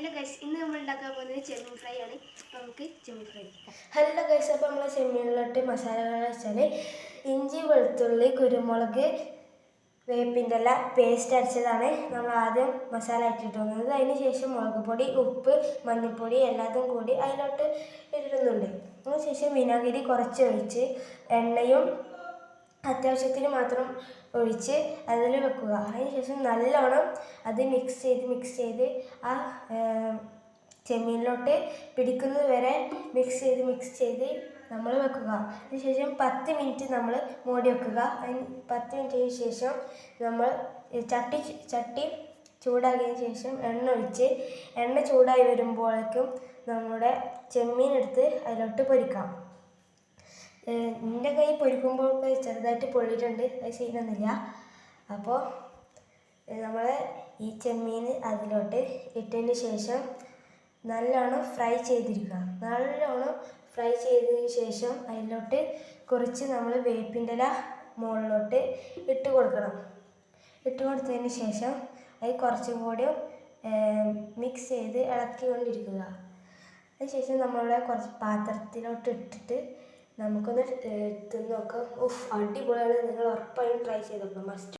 Hello guys, ഇന്ന് നമ്മൾ ഉണ്ടാക്കാൻ പോകുന്നത് ചെമ്മീൻ ഫ്രൈ ആണ്. അപ്പോൾ നമുക്ക് ചെമ്മീൻ ഫ്രൈ. ഹലോ ഗൈസ്, അപ്പോൾ നമ്മൾ ചെമ്മീനിലോട്ട് മസാലകൾ വെച്ചാൽ ഇഞ്ചി, വെളുത്തുള്ളി, കുരുമുളക്, വേപ്പിൻ്റെ ഇല പേസ്റ്റ് അരച്ചതാണ് നമ്മൾ ആദ്യം മസാല ഇട്ടിട്ട് വന്നത്. അതിന് ശേഷം മുളക് പൊടി, ഉപ്പ്, മഞ്ഞൾപ്പൊടി എല്ലാതും കൂടി അതിലോട്ട് ഇടുന്നുണ്ട്. അതിന് ശേഷം വിനാഗിരി കുറച്ച് ഒഴിച്ച് എണ്ണയും അത്യാവശ്യത്തിന് മാത്രം ഒഴിച്ച് അതിൽ വെക്കുക. അതിനുശേഷം നല്ലോണം അത് മിക്സ് ചെയ്ത് ആ ചെമ്മീനിലോട്ട് പിടിക്കുന്നത് വരെ മിക്സ് ചെയ്ത് നമ്മൾ വെക്കുക. അതിനുശേഷം 10 മിനിറ്റ് നമ്മൾ മൂടി വെക്കുക. 10 മിനിറ്റിന് ശേഷം നമ്മൾ ചട്ടി ചൂടാക്കിയതിന് ശേഷം എണ്ണ ചൂടായി വരുമ്പോഴേക്കും നമ്മുടെ ചെമ്മീൻ എടുത്ത് അതിലോട്ട് പൊരിക്കാം. എൻ്റെ കൈ പൊരിക്കുമ്പോൾ ചെറുതായിട്ട് പൊള്ളിയിട്ടുണ്ട്, അത് ചെയ്യുന്നില്ല. അപ്പോൾ നമ്മൾ ഈ ചെമ്മീൻ അതിലോട്ട് ഇട്ടതിന് ശേഷം നല്ലോണം ഫ്രൈ ചെയ്തതിന് ശേഷം അതിലോട്ട് കുറച്ച് നമ്മൾ വേപ്പിൻ്റെ ഇല മുകളിലോട്ട് ഇട്ട് കൊടുത്തതിന് ശേഷം അത് കുറച്ചും കൂടി മിക്സ് ചെയ്ത് ഇളക്കിക്കൊണ്ടിരിക്കുക. അതിനുശേഷം നമ്മളിവിടെ കുറച്ച് പാത്രത്തിലോട്ട് ഇട്ടിട്ട് നമുക്കൊന്ന് തിന്ന് നോക്കാം. അടിപൊളിയാണ്. നിങ്ങൾ ഉറപ്പായും ട്രൈ ചെയ്ത് നോക്കണം. മസ്റ്റ്.